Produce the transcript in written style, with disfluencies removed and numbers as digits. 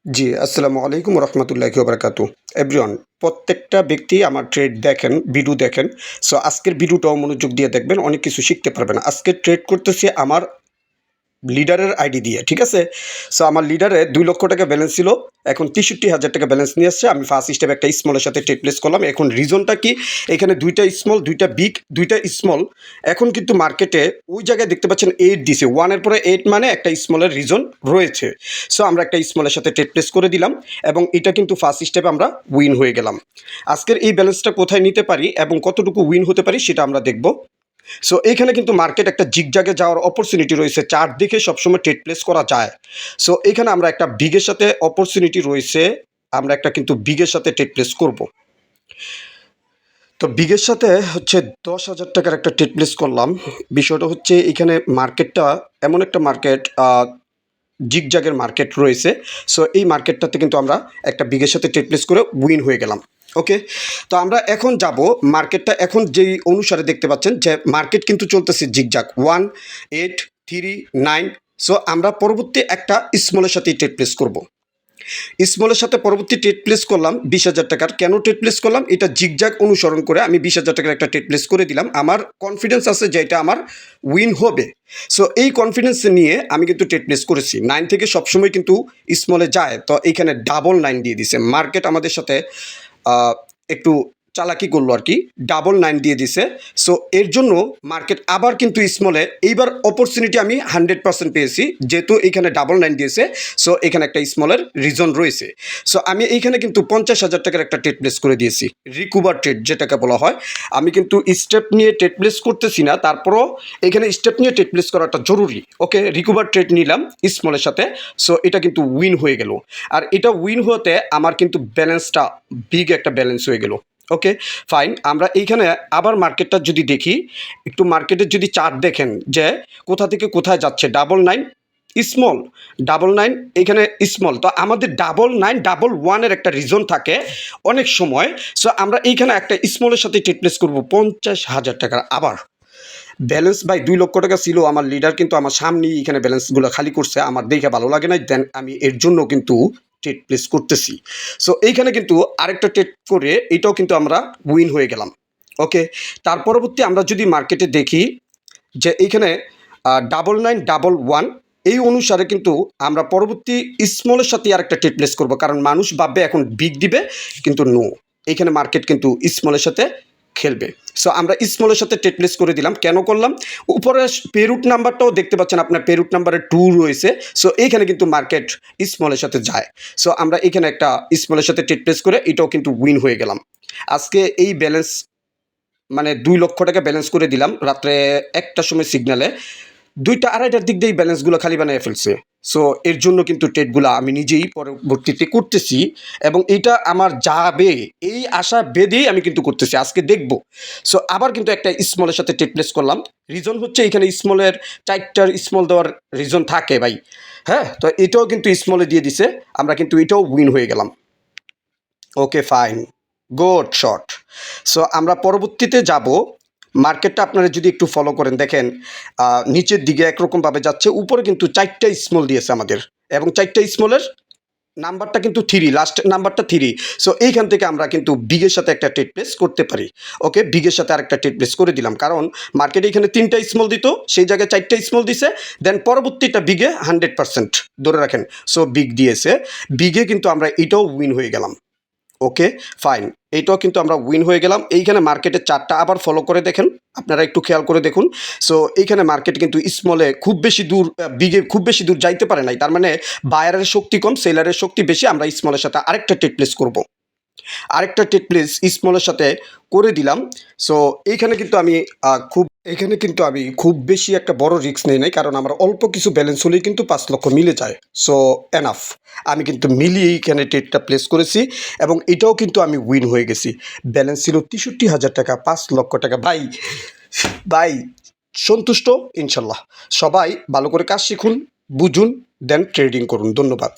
জি, আসসালামু আলাইকুম রহমতুল্লাহি ওবারাকাতু। এভরিওয়ান, প্রত্যেকটা ব্যক্তি আমার ট্রেড দেখেন, ভিডিও দেখেন। সো আজকের ভিডিওটাও মনোযোগ দিয়ে দেখবেন, অনেক কিছু শিখতে পারবেন। আজকে ট্রেড করতেছি আমার লিডারের আইডি দিয়ে, ঠিক আছে? সো আমার লিডারে ২,০০,০০০ টাকা ব্যালেন্স ছিল। এখন ৬৩,০০০ টাকা ব্যালেন্স নিয়ে আসছে। আমি ফার্স্ট স্টেপে একটা স্মলের সাথে ট্রেড প্লেস করলাম। এখন রিজনটা কি? এখানে ২ টা স্মল, ২ টা বিগ, ২ টা স্মল। এখন কিন্তু মার্কেটে ওই জায়গায় দেখতে পাচ্ছেন ৮ দিছে। 1 এর পরে ৮ মানে একটা স্মলের রিজন রয়েছে। সো আমরা একটা স্মলের সাথে ট্রেড প্লেস করে দিলাম এবং এটা কিন্তু ফার্স্ট স্টেপে আমরা উইন হয়ে গেলাম। আজকের এই ব্যালেন্সটা কোথায় নিতে পারি এবং কতটুকু উইন হতে পারি সেটা আমরা দেখব। সো এইখানে কিন্তু মার্কেট একটা জিগজাগে যাওয়ার অপরচুনিটি রয়েছে, চার্ট দেখে সবসময় ট্রেড প্লেস করা যায়। সো এখানে আমরা একটা বিগের সাথে অপরচুনিটি রয়েছে, আমরা একটা কিন্তু বিগের সাথে ট্রেড প্লেস করব। তো বিগের সাথে হচ্ছে ১০,০০০ টাকার একটা ট্রেড প্লেস করলাম। বিষয়টা হচ্ছে এখানে মার্কেটটা এমন একটা মার্কেট, জিগজাগের মার্কেট রয়েছে। সো এই মার্কেটটাতে কিন্তু আমরা একটা বিগের সাথে ট্রেড প্লেস করে উইন হয়ে গেলাম। ওকে, তো আমরা এখন যাব মার্কেটটা এখন যেই অনুসারে দেখতে পাচ্ছেন যে মার্কেট কিন্তু চলতেছে জিগজাগ 1, 8, 3, 9। সো আমরা পরবর্তী একটা স্মলের সাথে ট্রেড প্লেস করব। স্মলের সাথে পরবর্তী ট্রেড প্লেস করলাম ২০,০০০ টাকার। কেন ট্রেড প্লেস করলাম? এটা জিগজাগ অনুসরণ করে আমি ২০,০০০ টাকার একটা ট্রেড প্লেস করে দিলাম। আমার কনফিডেন্স আছে যে এটা আমার উইন হবে। সো এই কনফিডেন্স নিয়ে আমি কিন্তু ট্রেড প্লেস করেছি। 9 থেকে সবসময় কিন্তু স্মলে যায়, তো এইখানে ডাবল 9 দিয়ে দিছে মার্কেট আমাদের সাথে। একটু চালাকি করলো আর কি, ডাবল 9 দিয়ে দিছে। সো এর জন্য মার্কেট আবার কিন্তু স্মলে এইবার অপরচুনিটি আমি 100% পেয়েছি, যেহেতু এইখানে ডাবল 9 দিয়েছে। সো এখানে একটা স্মলের রিজন রয়েছে। সো আমি এইখানে কিন্তু ৫০,০০০ টাকার একটা ট্রেড প্লেস করে দিয়েছি, রিকভার ট্রেড যেটাকে বলা হয়। আমি কিন্তু স্টেপ নিয়ে ট্রেড প্লেস করতেছি না, তারপরও এখানে স্টেপ নিয়ে ট্রেড প্লেস করাটা জরুরি। ওকে, রিকভার ট্রেড নিলাম স্মলের সাথে। সো এটা কিন্তু উইন হয়ে গেল। আর এটা উইন হতে আমার কিন্তু ব্যালেন্সটা বিগ একটা ব্যালেন্স হয়ে গেল। ওকে, ফাইন। আমরা এইখানে আবার মার্কেটটা যদি দেখি, একটু মার্কেটের যদি চার্ট দেখেন যে কোথা থেকে কোথায় যাচ্ছে, ডাবল 9 স্মল, ডাবল 9 এখানে স্মল। তো আমাদের ডাবল 9 ডাবল 1-এর একটা রিজন থাকে অনেক সময়। সো আমরা এইখানে একটা স্মলের সাথে ট্রেড প্লেস করবো ৫০,০০০ টাকার। আবার ব্যালেন্স ভাই ২,০০,০০০ টাকা ছিল। আমার লিডার কিন্তু আমার সামনেই এখানে ব্যালেন্সগুলো খালি করছে, আমার দেখে ভালো লাগে নাই, দেন আমি এর জন্য কিন্তু ট্রেড প্লেস করতেছি। সো এইখানে কিন্তু আরেকটা ট্রেড করে এটাও কিন্তু আমরা উইন হয়ে গেলাম। ওকে, তার পরবর্তী আমরা যদি মার্কেটে দেখি যে এইখানে ডাবল 9 ডাবল 1 এই অনুসারে কিন্তু আমরা পরবর্তী স্মলের সাথে আরেকটা ট্রেড প্লেস করবো, কারণ মানুষ ভাববে এখন বিগ দিবে, কিন্তু নো, এইখানে মার্কেট কিন্তু স্মলের সাথে খেলবে। সো আমরা স্মলের সাথে ট্রেড প্লেস করে দিলাম। কেন করলাম? উপরে পেরুট নাম্বারটাও দেখতে পাচ্ছেন আপনার, পেরুট নাম্বারে 2 রয়েছে। সো এইখানে কিন্তু মার্কেট স্মলের সাথে যায়। সো আমরা এখানে একটা স্মলের সাথে ট্রেড প্লেস করে এটাও কিন্তু উইন হয়ে গেলাম। আজকে এই ব্যালেন্স মানে ২,০০,০০০ টাকা ব্যালেন্স করে দিলাম রাত্রে ১টার সময় সিগনালে। ২টা ২:৩০টার দিক দিয়ে এই ব্যালেন্সগুলো খালি বানিয়ে ফেলছে। সো এর জন্য কিন্তু ট্রেডগুলো আমি নিজেই পরবর্তীতে করতেছি এবং এইটা আমার যাবে এই আশা বেঁধেই আমি কিন্তু করতেছি। আজকে দেখব। সো আবার কিন্তু একটা স্মলের সাথে ট্রেড প্লেস করলাম। রিজন হচ্ছে এখানে স্মলের ৪টার স্মল দেওয়ার রিজন থাকে ভাই। হ্যাঁ? তো এটাও কিন্তু স্মলে দিয়ে দিছে। আমরা কিন্তু এটাও উইন হয়ে গেলাম। ওকে, ফাইন, গুড শট। সো আমরা পরবর্তীতে যাব। মার্কেটটা আপনারা যদি একটু ফলো করেন দেখেন, নিচের দিকে একরকমভাবে যাচ্ছে, উপরে কিন্তু ৪টা স্মল দিয়েছে আমাদের এবং ৪টা স্মলের নাম্বারটা কিন্তু 3, লাস্ট নাম্বারটা 3। সো এইখান থেকে আমরা কিন্তু বিগের সাথে একটা ট্রেড প্লেস করতে পারি। ওকে, বিগের সাথে আরেকটা ট্রেড প্লেস করে দিলাম, কারণ মার্কেটে এখানে 3টা স্মল দিত, সেই জায়গায় 4টা স্মল দিছে। দেন পরবর্তীটা বিগে 100% ধরে রাখেন। সো বিগ দিয়েছে, বিগে কিন্তু আমরা এটাও উইন হয়ে গেলাম। ওকে, ফাইন, এইটাও কিন্তু আমরা উইন হয়ে গেলাম। এইখানে মার্কেটের চার্টটা আবার ফলো করে দেখেন, আপনারা একটু খেয়াল করে দেখুন। সো এইখানে মার্কেট কিন্তু স্মলে খুব বেশি দূর, বিগে খুব বেশি দূর যাইতে পারে নাই, তার মানে বায়ারের শক্তি কম, সেলারের শক্তি বেশি। আমরা স্মলের সাথে আরেকটা ট্রেড প্লেস করব, আরেকটা ট্রেড প্লেস স্মলের সাথে করে দিলাম। সো এইখানে কিন্তু আমি খুব বেশি একটা বড় রিস্ক নেই নাই, কারণ আমার অল্প কিছু ব্যালেন্স হলেই কিন্তু ৫,০০,০০০ মিলে যায়। সো এনাফ, আমি কিন্তু মিলিয়ে এইখানে ট্রেডটা প্লেস করেছি এবং এটাও কিন্তু আমি উইন হয়ে গেছি। ব্যালেন্স ছিল ৬৩,০০০ টাকা, ৫,০০,০০০ টাকা। ভাই ভাই সন্তুষ্ট ইনশাল্লাহ। সবাই ভালো করে কাজ শিখুন, বুঝুন, দেন ট্রেডিং করুন। ধন্যবাদ।